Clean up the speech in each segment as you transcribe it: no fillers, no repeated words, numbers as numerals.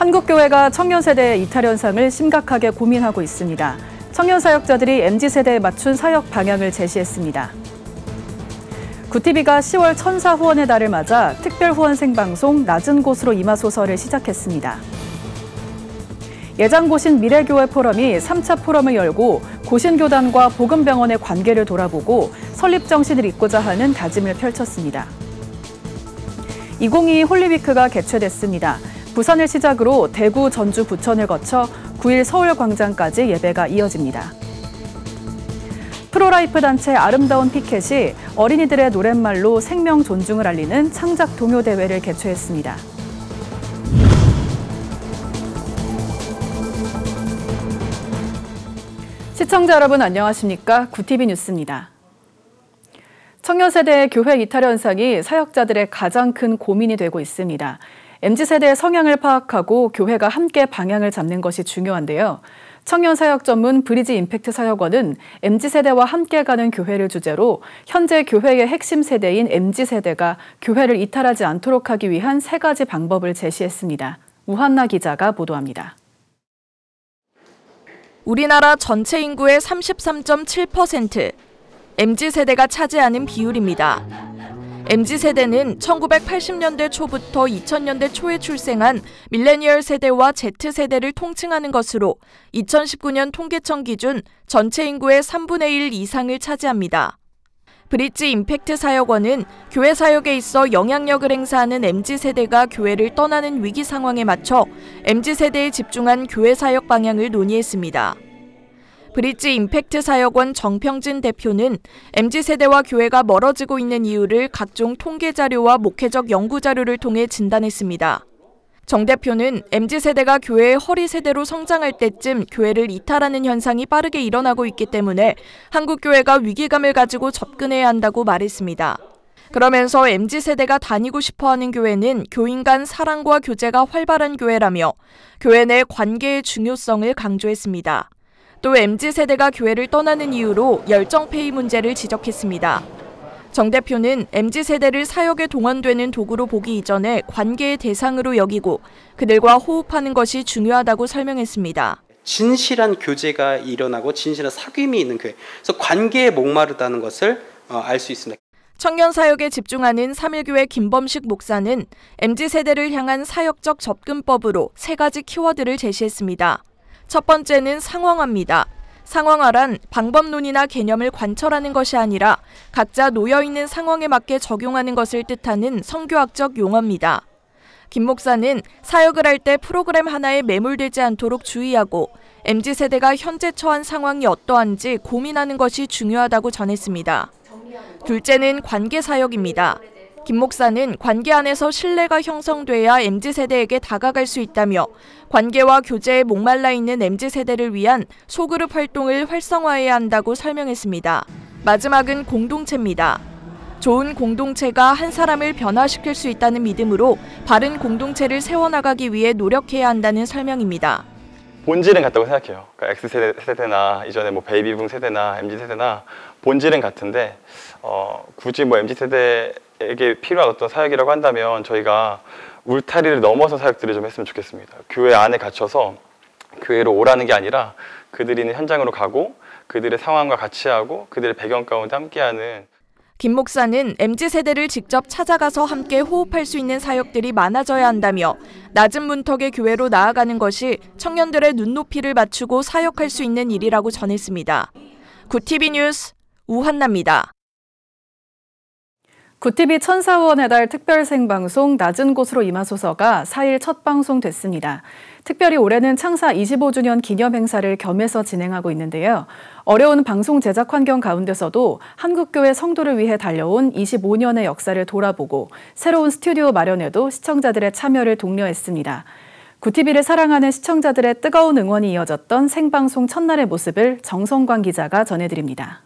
한국교회가 청년 세대의 이탈 현상을 심각하게 고민하고 있습니다. 청년 사역자들이 MZ세대에 맞춘 사역 방향을 제시했습니다. 구티비가 10월 천사 후원의 달을 맞아 특별 후원 생방송 낮은 곳으로 임하소서를 시작했습니다. 예장고신 미래교회 포럼이 3차 포럼을 열고 고신교단과 복음병원의 관계를 돌아보고 설립 정신을 잇고자 하는 다짐을 펼쳤습니다. 2022 홀리위크가 개최됐습니다. 부산을 시작으로 대구, 전주, 부천을 거쳐 9일 서울광장까지 예배가 이어집니다. 프로라이프 단체 아름다운 피켓이 어린이들의 노랫말로 생명 존중을 알리는 창작 동요 대회를 개최했습니다. 시청자 여러분 안녕하십니까? 구티비 뉴스입니다. 청년 세대의 교회 이탈 현상이 사역자들의 가장 큰 고민이 되고 있습니다. MZ세대의 성향을 파악하고 교회가 함께 방향을 잡는 것이 중요한데요. 청년 사역 전문 브리지 임팩트 사역원은 MZ세대와 함께 가는 교회를 주제로 현재 교회의 핵심 세대인 MZ세대가 교회를 이탈하지 않도록 하기 위한 3가지 방법을 제시했습니다. 우한나 기자가 보도합니다. 우리나라 전체 인구의 33.7%, MZ세대가 차지하는 비율입니다. MZ세대는 1980년대 초부터 2000년대 초에 출생한 밀레니얼 세대와 Z세대를 통칭하는 것으로 2019년 통계청 기준 전체 인구의 3분의 1 이상을 차지합니다. 브릿지 임팩트 사역원은 교회 사역에 있어 영향력을 행사하는 MZ세대가 교회를 떠나는 위기 상황에 맞춰 MZ세대에 집중한 교회 사역 방향을 논의했습니다. 브릿지 임팩트 사역원 정평진 대표는 MZ세대와 교회가 멀어지고 있는 이유를 각종 통계 자료와 목회적 연구 자료를 통해 진단했습니다. 정 대표는 MZ세대가 교회의 허리 세대로 성장할 때쯤 교회를 이탈하는 현상이 빠르게 일어나고 있기 때문에 한국교회가 위기감을 가지고 접근해야 한다고 말했습니다. 그러면서 MZ세대가 다니고 싶어하는 교회는 교인 간 사랑과 교제가 활발한 교회라며 교회 내 관계의 중요성을 강조했습니다. 또 MZ세대가 교회를 떠나는 이유로 열정페이 문제를 지적했습니다. 정 대표는 MZ세대를 사역에 동원되는 도구로 보기 이전에 관계의 대상으로 여기고 그들과 호흡하는 것이 중요하다고 설명했습니다. 진실한 교제가 일어나고 진실한 사귐이 있는 교회, 그래서 관계에 목마르다는 것을 알 수 있습니다. 청년 사역에 집중하는 삼일교회 김범식 목사는 MZ세대를 향한 사역적 접근법으로 3가지 키워드를 제시했습니다. 첫 번째는 상황화입니다. 상황화란 방법론이나 개념을 관철하는 것이 아니라 각자 놓여있는 상황에 맞게 적용하는 것을 뜻하는 성교학적 용어입니다. 김 목사는 사역을 할 때 프로그램 하나에 매몰되지 않도록 주의하고 MZ세대가 현재 처한 상황이 어떠한지 고민하는 것이 중요하다고 전했습니다. 둘째는 관계 사역입니다. 김 목사는 관계 안에서 신뢰가 형성돼야 MZ세대에게 다가갈 수 있다며 관계와 교제에 목말라 있는 MZ세대를 위한 소그룹 활동을 활성화해야 한다고 설명했습니다. 마지막은 공동체입니다. 좋은 공동체가 한 사람을 변화시킬 수 있다는 믿음으로 바른 공동체를 세워나가기 위해 노력해야 한다는 설명입니다. 본질은 같다고 생각해요. 그러니까 X세대나 이전에 베이비붐 세대나 MZ세대나 본질은 같은데 굳이 MZ세대에게 필요한 어떤 사역이라고 한다면 저희가 울타리를 넘어서 사역들을 좀 했으면 좋겠습니다. 교회 안에 갇혀서 교회로 오라는 게 아니라 그들이 있는 현장으로 가고 그들의 상황과 같이 하고 그들의 배경 가운데 함께하는. 김 목사는 MZ세대를 직접 찾아가서 함께 호흡할 수 있는 사역들이 많아져야 한다며 낮은 문턱의 교회로 나아가는 것이 청년들의 눈높이를 맞추고 사역할 수 있는 일이라고 전했습니다. 구티비 뉴스 우한나입니다. 구티비 천사 후원의 달 특별 생방송 낮은 곳으로 임하소서가 4일 첫 방송됐습니다. 특별히 올해는 창사 25주년 기념 행사를 겸해서 진행하고 있는데요. 어려운 방송 제작 환경 가운데서도 한국교회 성도를 위해 달려온 25년의 역사를 돌아보고 새로운 스튜디오 마련에도 시청자들의 참여를 독려했습니다. 구티비를 사랑하는 시청자들의 뜨거운 응원이 이어졌던 생방송 첫날의 모습을 정성광 기자가 전해드립니다.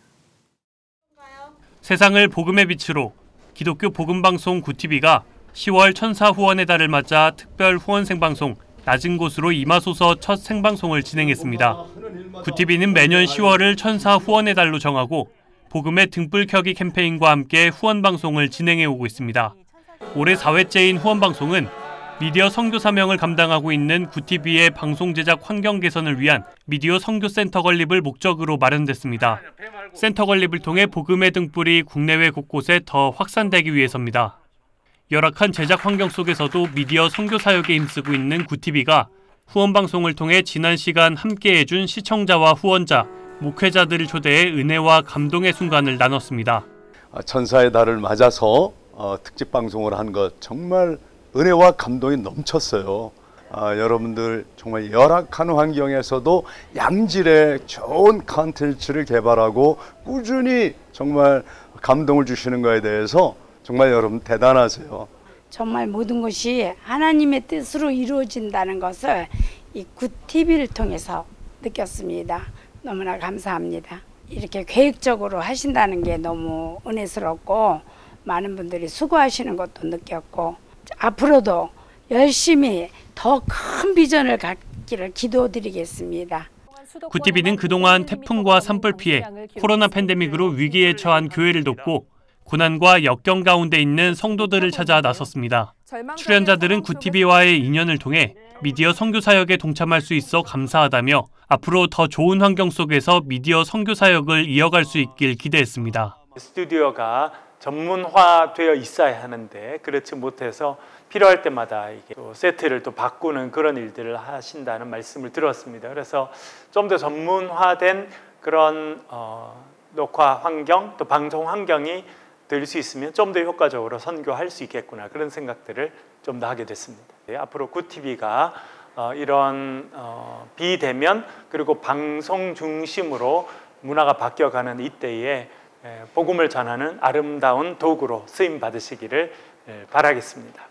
세상을 복음의 빛으로 기독교 복음방송 구티비가 10월 천사 후원의 달을 맞아 특별 후원 생방송 낮은 곳으로 임하소서 첫 생방송을 진행했습니다. 구티비는 매년 10월을 천사 후원의 달로 정하고 복음의 등불 켜기 캠페인과 함께 후원 방송을 진행해오고 있습니다. 올해 4회째인 후원 방송은 미디어 선교 사명을 감당하고 있는 구티비의 방송 제작 환경 개선을 위한 미디어 선교 센터 건립을 목적으로 마련됐습니다. 센터 건립을 통해 복음의 등불이 국내외 곳곳에 더 확산되기 위해서입니다. 열악한 제작 환경 속에서도 미디어 선교 사역에 힘쓰고 있는 구티비가 후원 방송을 통해 지난 시간 함께해준 시청자와 후원자, 목회자들을 초대해 은혜와 감동의 순간을 나눴습니다. 천사의 달을 맞아서 특집 방송을 한 것 정말 은혜와 감동이 넘쳤어요. 여러분들 정말 열악한 환경에서도 양질의 좋은 컨텐츠를 개발하고 꾸준히 정말 감동을 주시는 것에 대해서 정말 여러분 대단하세요. 정말 모든 것이 하나님의 뜻으로 이루어진다는 것을 이 굿TV를 통해서 느꼈습니다. 너무나 감사합니다. 이렇게 계획적으로 하신다는 게 너무 은혜스럽고 많은 분들이 수고하시는 것도 느꼈고 앞으로도 열심히 더 큰 비전을 갖기를 기도드리겠습니다. 굿TV는 그동안 태풍과 산불 피해, 코로나 팬데믹으로 위기에 처한 교회를 돕고 고난과 역경 가운데 있는 성도들을 찾아 나섰습니다. 출연자들은 굿TV와의 인연을 통해 미디어 선교 사역에 동참할 수 있어 감사하다며 앞으로 더 좋은 환경 속에서 미디어 선교 사역을 이어갈 수 있길 기대했습니다. 스튜디오가 전문화되어 있어야 하는데 그렇지 못해서 필요할 때마다 이게 또 세트를 또 바꾸는 그런 일들을 하신다는 말씀을 들었습니다. 그래서 좀 더 전문화된 그런 녹화 환경 또 방송 환경이 될 수 있으면 좀 더 효과적으로 선교할 수 있겠구나 그런 생각들을 좀 더 하게 됐습니다. 앞으로 굿TV가 이런 비대면 그리고 방송 중심으로 문화가 바뀌어가는 이때에 복음을 전하는 아름다운 도구로 쓰임 받으시기를 바라겠습니다.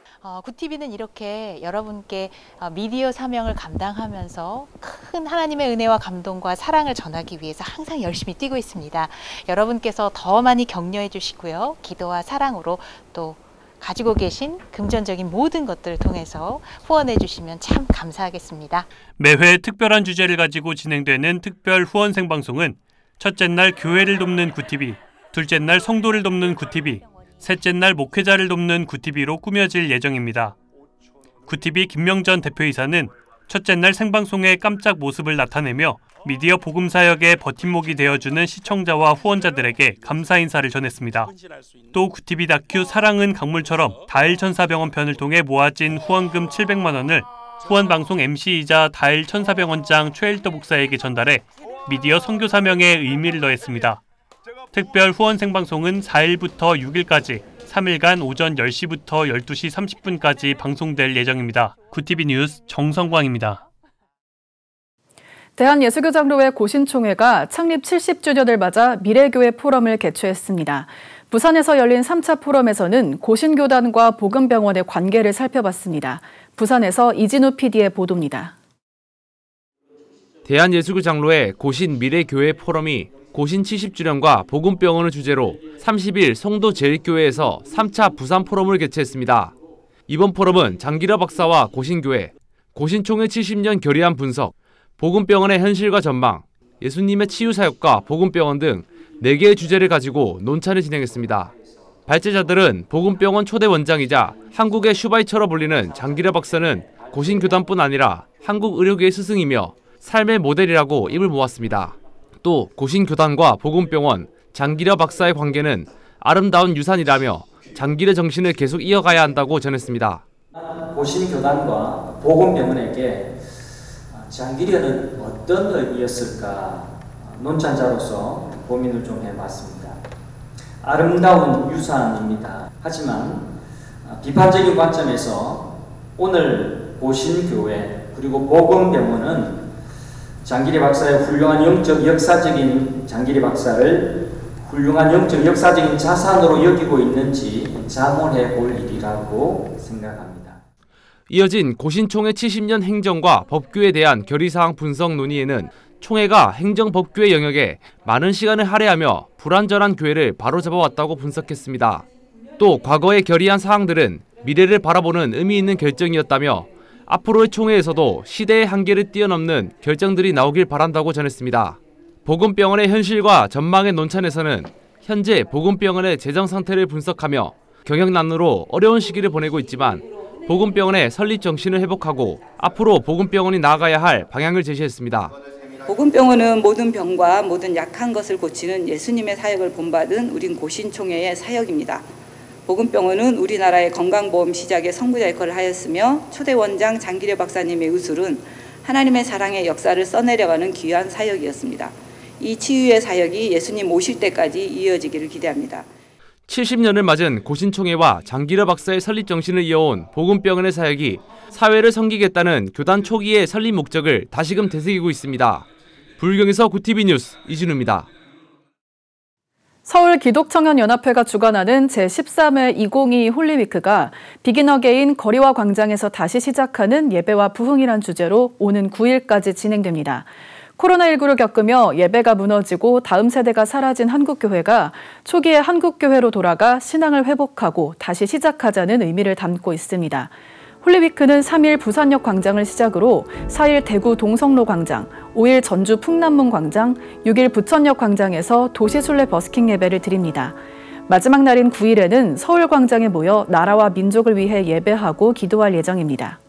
굿TV는 이렇게 여러분께 미디어 사명을 감당하면서 큰 하나님의 은혜와 감동과 사랑을 전하기 위해서 항상 열심히 뛰고 있습니다. 여러분께서 더 많이 격려해 주시고요. 기도와 사랑으로 또 가지고 계신 금전적인 모든 것들을 통해서 후원해 주시면 참 감사하겠습니다. 매회 특별한 주제를 가지고 진행되는 특별 후원 생방송은 첫째 날 교회를 돕는 굿TV, 둘째 날 성도를 돕는 굿TV, 셋째 날 목회자를 돕는 굿TV로 꾸며질 예정입니다. 굿TV 김명전 대표이사는 첫째 날 생방송의 깜짝 모습을 나타내며 미디어 복음 사역의 버팀목이 되어주는 시청자와 후원자들에게 감사 인사를 전했습니다. 또 굿TV 다큐 사랑은 강물처럼 다일 천사병원 편을 통해 모아진 후원금 700만 원을 후원방송 MC이자 다일 천사병원장 최일도 목사에게 전달해 미디어 선교 사명에 의미를 더했습니다. 특별 후원 생방송은 4일부터 6일까지 3일간 오전 10시부터 12시 30분까지 방송될 예정입니다. 굿TV 뉴스 정성광입니다. 대한예수교장로회 고신총회가 창립 70주년을 맞아 미래교회 포럼을 개최했습니다. 부산에서 열린 3차 포럼에서는 고신교단과 복음병원의 관계를 살펴봤습니다. 부산에서 이진우 PD의 보도입니다. 대한예수교장로회 고신 미래교회 포럼이 고신 70주년과 복음병원을 주제로 30일 송도제일교회에서 3차 부산 포럼을 개최했습니다. 이번 포럼은 장기려 박사와 고신교회, 고신총회 70년 결의안 분석, 복음병원의 현실과 전망, 예수님의 치유사역과 복음병원 등 4개의 주제를 가지고 논찬을 진행했습니다. 발제자들은 복음병원 초대 원장이자 한국의 슈바이처로 불리는 장기려 박사는 고신교단뿐 아니라 한국 의료계의 스승이며 삶의 모델이라고 입을 모았습니다. 또 고신교단과 복음병원, 장기려 박사의 관계는 아름다운 유산이라며 장기려 정신을 계속 이어가야 한다고 전했습니다. 고신교단과 복음병원에게 장기려는 어떤 의미였을까 논찬자로서 고민을 좀 해봤습니다. 아름다운 유산입니다. 하지만 비판적인 관점에서 오늘 고신교회 그리고 복음병원은 장기려 박사의 훌륭한 영적 역사적인 장기려 박사를 훌륭한 영적 역사적인 자산으로 여기고 있는지 자문해 볼 일이라고 생각합니다. 이어진 고신총회 70년 행정과 법규에 대한 결의사항 분석 논의에는 총회가 행정법규의 영역에 많은 시간을 할애하며 불완전한 교회를 바로잡아왔다고 분석했습니다. 또 과거에 결의한 사항들은 미래를 바라보는 의미 있는 결정이었다며 앞으로의 총회에서도 시대의 한계를 뛰어넘는 결정들이 나오길 바란다고 전했습니다. 복음병원의 현실과 전망의 논찬에서는 현재 복음병원의 재정 상태를 분석하며 경영난으로 어려운 시기를 보내고 있지만 보건병원의 설립 정신을 회복하고 앞으로 보건병원이 나아가야 할 방향을 제시했습니다. 보건병원은 모든 병과 모든 약한 것을 고치는 예수님의 사역을 본받은 우린 고신총회의 사역입니다. 보건병원은 우리나라의 건강보험 시작의 성부자 역할을 하였으며 초대 원장 장기려 박사님의 의술은 하나님의 사랑의 역사를 써내려가는 귀한 사역이었습니다. 이 치유의 사역이 예수님 오실 때까지 이어지기를 기대합니다. 70년을 맞은 고신총회와 장기려 박사의 설립 정신을 이어온 보건병원의 사역이 사회를 섬기겠다는 교단 초기의 설립 목적을 다시금 되새기고 있습니다. 불경에서 구TV 뉴스 이진우입니다. 서울기독청년연합회가 주관하는 제13회 2022 홀리위크가 비긴 어게인 거리와 광장에서 다시 시작하는 예배와 부흥이란 주제로 오는 9일까지 진행됩니다. 코로나19를 겪으며 예배가 무너지고 다음 세대가 사라진 한국교회가 초기의 한국교회로 돌아가 신앙을 회복하고 다시 시작하자는 의미를 담고 있습니다. 홀리위크는 3일 부산역 광장을 시작으로 4일 대구 동성로 광장, 5일 전주 풍남문 광장, 6일 부천역 광장에서 도시순례 버스킹 예배를 드립니다. 마지막 날인 9일에는 서울 광장에 모여 나라와 민족을 위해 예배하고 기도할 예정입니다.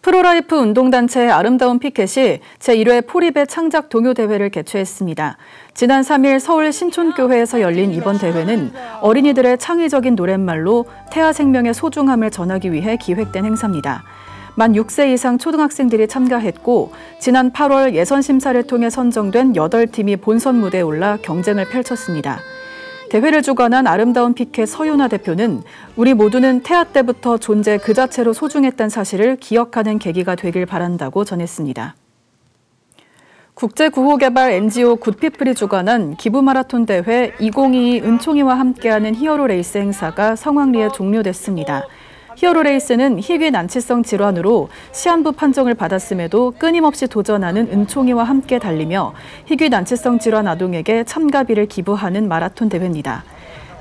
프로라이프 운동단체의 아름다운 피켓이 제1회 포리배 창작 동요대회를 개최했습니다. 지난 3일 서울 신촌교회에서 열린 이번 대회는 어린이들의 창의적인 노랫말로 태아 생명의 소중함을 전하기 위해 기획된 행사입니다. 만 6세 이상 초등학생들이 참가했고 지난 8월 예선 심사를 통해 선정된 8팀이 본선 무대에 올라 경쟁을 펼쳤습니다. 대회를 주관한 아름다운 피켓 서윤아 대표는 우리 모두는 태아 때부터 존재 그 자체로 소중했다는 사실을 기억하는 계기가 되길 바란다고 전했습니다. 국제구호개발 NGO 굿피플이 주관한 기부마라톤 대회 2022 은총이와 함께하는 히어로 레이스 행사가 성황리에 종료됐습니다. 히어로 레이스는 희귀 난치성 질환으로 시한부 판정을 받았음에도 끊임없이 도전하는 은총이와 함께 달리며 희귀 난치성 질환 아동에게 참가비를 기부하는 마라톤 대회입니다.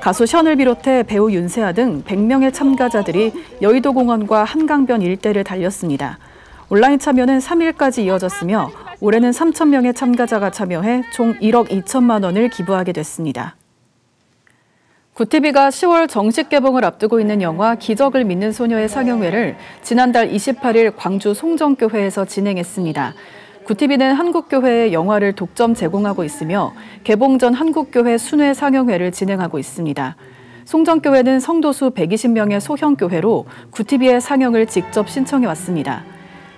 가수 션을 비롯해 배우 윤세아 등 100명의 참가자들이 여의도 공원과 한강변 일대를 달렸습니다. 온라인 참여는 3일까지 이어졌으며 올해는 3,000명의 참가자가 참여해 총 1억 2천만 원을 기부하게 됐습니다. 구TV가 10월 정식 개봉을 앞두고 있는 영화 기적을 믿는 소녀의 상영회를 지난달 28일 광주 송정교회에서 진행했습니다. 구TV는 한국교회에 영화를 독점 제공하고 있으며 개봉 전 한국교회 순회 상영회를 진행하고 있습니다. 송정교회는 성도수 120명의 소형교회로 구TV의 상영을 직접 신청해 왔습니다.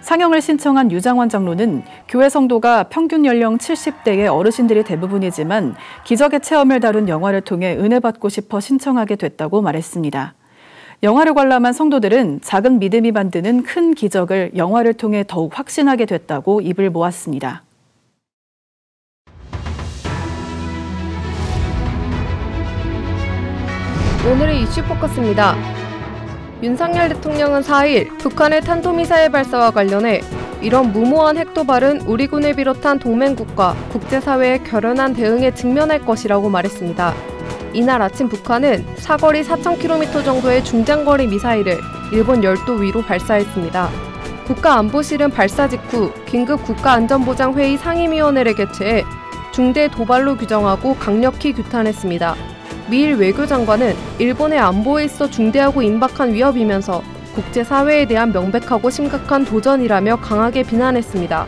상영을 신청한 유장원 장로는 교회 성도가 평균 연령 70대의 어르신들이 대부분이지만 기적의 체험을 다룬 영화를 통해 은혜 받고 싶어 신청하게 됐다고 말했습니다. 영화를 관람한 성도들은 작은 믿음이 만드는 큰 기적을 영화를 통해 더욱 확신하게 됐다고 입을 모았습니다. 오늘의 이슈 포커스입니다. 윤석열 대통령은 4일 북한의 탄도미사일 발사와 관련해 이런 무모한 핵도발은 우리 군을 비롯한 동맹국과 국제사회의 결연한 대응에 직면할 것이라고 말했습니다. 이날 아침 북한은 사거리 4,000km 정도의 중장거리 미사일을 일본 열도 위로 발사했습니다. 국가안보실은 발사 직후 긴급 국가안전보장회의 상임위원회를 개최해 중대 도발로 규정하고 강력히 규탄했습니다. 미일 외교장관은 일본의 안보에 있어 중대하고 임박한 위협이면서 국제사회에 대한 명백하고 심각한 도전이라며 강하게 비난했습니다.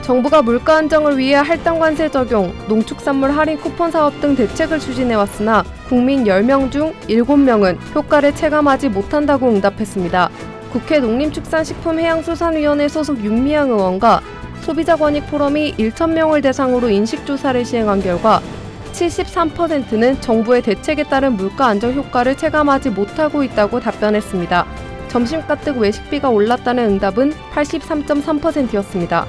정부가 물가 안정을 위해 할당 관세 적용, 농축산물 할인 쿠폰 사업 등 대책을 추진해왔으나 국민 10명 중 7명은 효과를 체감하지 못한다고 응답했습니다. 국회 농림축산식품해양수산위원회 소속 윤미향 의원과 소비자권익포럼이 1,000명을 대상으로 인식조사를 시행한 결과 73%는 정부의 대책에 따른 물가 안정 효과를 체감하지 못하고 있다고 답변했습니다. 점심가뜩 외식비가 올랐다는 응답은 83.3%였습니다.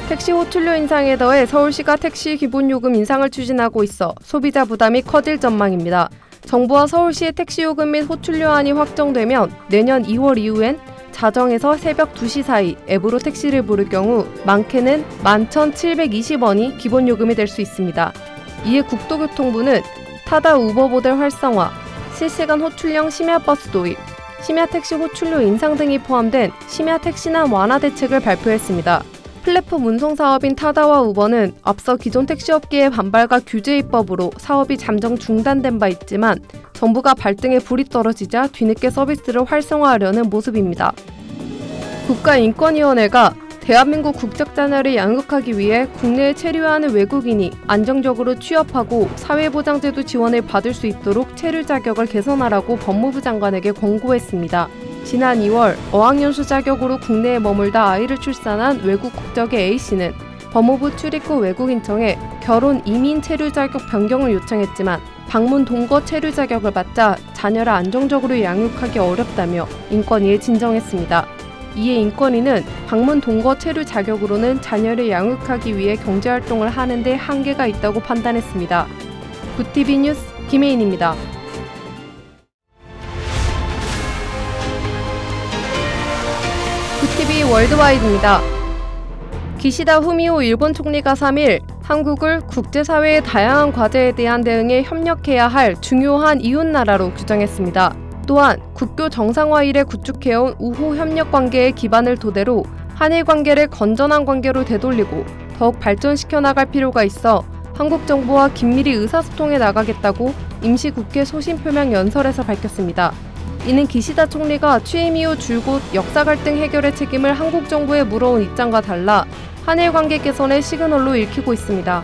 택시 호출료 인상에 더해 서울시가 택시 기본요금 인상을 추진하고 있어 소비자 부담이 커질 전망입니다. 정부와 서울시의 택시 요금 및 호출료안이 확정되면 내년 2월 이후엔 자정에서 새벽 2시 사이 앱으로 택시를 부를 경우 많게는 11,720원이 기본요금이 될 수 있습니다. 이에 국토교통부는 타다 우버 모델 활성화, 실시간 호출형 심야버스 도입, 심야택시 호출료 인상 등이 포함된 심야택시난 완화 대책을 발표했습니다. 플랫폼 운송 사업인 타다와 우버는 앞서 기존 택시업계의 반발과 규제 입법으로 사업이 잠정 중단된 바 있지만 정부가 발등에 불이 떨어지자 뒤늦게 서비스를 활성화하려는 모습입니다. 국가인권위원회가 대한민국 국적 자녀를 양육하기 위해 국내에 체류하는 외국인이 안정적으로 취업하고 사회보장제도 지원을 받을 수 있도록 체류 자격을 개선하라고 법무부 장관에게 권고했습니다. 지난 2월 어학연수 자격으로 국내에 머물다 아이를 출산한 외국 국적의 A씨는 법무부 출입 후 외국인청에 결혼 이민 체류 자격 변경을 요청했지만 방문 동거 체류 자격을 받자 자녀를 안정적으로 양육하기 어렵다며 인권위에 진정했습니다. 이에 인권위는 방문 동거 체류 자격으로는 자녀를 양육하기 위해 경제활동을 하는 데 한계가 있다고 판단했습니다. 굿TV 뉴스 김혜인입니다. 굿TV 월드와이드입니다. 기시다 후미오 일본 총리가 3일 한국을 국제사회의 다양한 과제에 대한 대응에 협력해야 할 중요한 이웃나라로 규정했습니다. 또한 국교 정상화 이래 구축해온 우호 협력 관계의 기반을 토대로 한일 관계를 건전한 관계로 되돌리고 더욱 발전시켜 나갈 필요가 있어 한국 정부와 긴밀히 의사소통해 나가겠다고 임시국회 소신표명 연설에서 밝혔습니다. 이는 기시다 총리가 취임 이후 줄곧 역사 갈등 해결의 책임을 한국 정부에 물어온 입장과 달라 한일 관계 개선의 시그널로 읽히고 있습니다.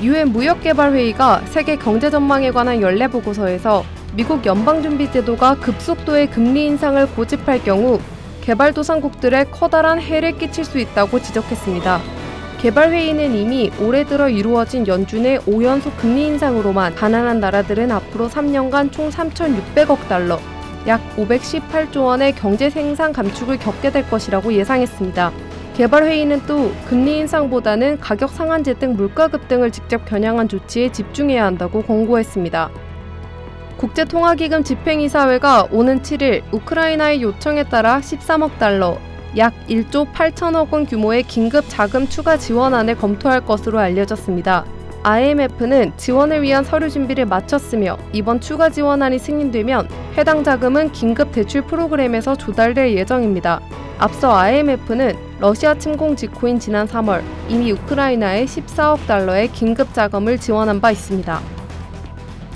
유엔 무역개발회의가 세계 경제 전망에 관한 연례 보고서에서 미국 연방준비제도가 급속도의 금리 인상을 고집할 경우 개발도상국들에 커다란 해를 끼칠 수 있다고 지적했습니다. 개발회의는 이미 올해 들어 이루어진 연준의 5연속 금리 인상으로만 가난한 나라들은 앞으로 3년간 총 3,600억 달러, 약 518조 원의 경제 생산 감축을 겪게 될 것이라고 예상했습니다. 개발회의는 또 금리 인상보다는 가격 상한제 등 물가 급등을 직접 겨냥한 조치에 집중해야 한다고 권고했습니다. 국제통화기금 집행이사회가 오는 7일 우크라이나의 요청에 따라 13억 달러, 약 1조 8천억 원 규모의 긴급 자금 추가 지원안을 검토할 것으로 알려졌습니다. IMF는 지원을 위한 서류 준비를 마쳤으며 이번 추가 지원안이 승인되면 해당 자금은 긴급 대출 프로그램에서 조달될 예정입니다. 앞서 IMF는 러시아 침공 직후인 지난 3월 이미 우크라이나에 14억 달러의 긴급 자금을 지원한 바 있습니다.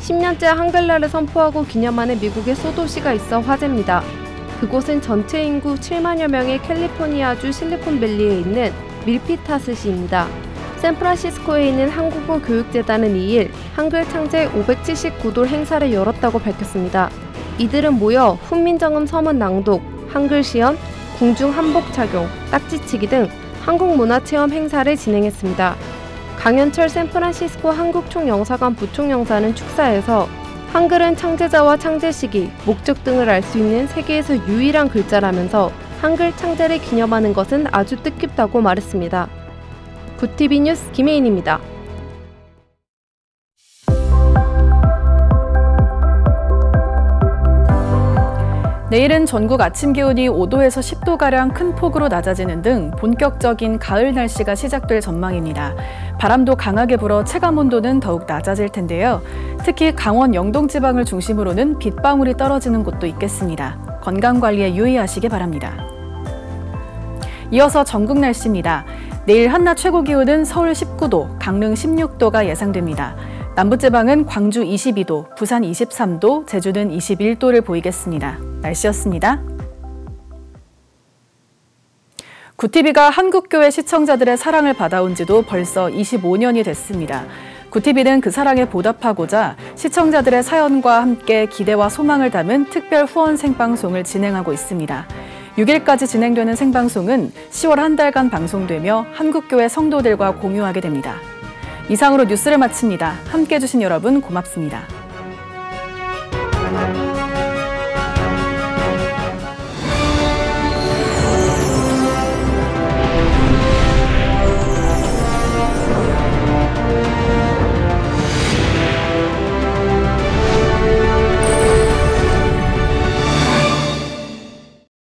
10년째 한글날을 선포하고 기념하는 미국의 소도시가 있어 화제입니다. 그곳은 전체 인구 7만여 명의 캘리포니아주 실리콘밸리에 있는 밀피타스시입니다. 샌프란시스코에 있는 한국어 교육재단은 2일 한글 창제 579돌 행사를 열었다고 밝혔습니다. 이들은 모여 훈민정음 서문 낭독, 한글 시연, 궁중 한복 착용, 딱지치기 등 한국 문화체험 행사를 진행했습니다. 강현철 샌프란시스코 한국총영사관 부총영사는 축사에서 한글은 창제자와 창제 시기, 목적 등을 알 수 있는 세계에서 유일한 글자라면서 한글 창제를 기념하는 것은 아주 뜻깊다고 말했습니다. 굿TV 뉴스 김혜인입니다. 내일은 전국 아침 기온이 5도에서 10도가량 큰 폭으로 낮아지는 등 본격적인 가을 날씨가 시작될 전망입니다. 바람도 강하게 불어 체감온도는 더욱 낮아질 텐데요. 특히 강원 영동 지방을 중심으로는 빗방울이 떨어지는 곳도 있겠습니다. 건강관리에 유의하시기 바랍니다. 이어서 전국 날씨입니다. 내일 한낮 최고 기온은 서울 19도, 강릉 16도가 예상됩니다. 남부지방은 광주 22도, 부산 23도, 제주는 21도를 보이겠습니다. 날씨였습니다. 굿TV가 한국교회 시청자들의 사랑을 받아온 지도 벌써 25년이 됐습니다. 굿TV는 그 사랑에 보답하고자 시청자들의 사연과 함께 기대와 소망을 담은 특별 후원 생방송을 진행하고 있습니다. 6일까지 진행되는 생방송은 10월 한 달간 방송되며 한국교회 성도들과 공유하게 됩니다. 이상으로 뉴스를 마칩니다. 함께해 주신 여러분 고맙습니다.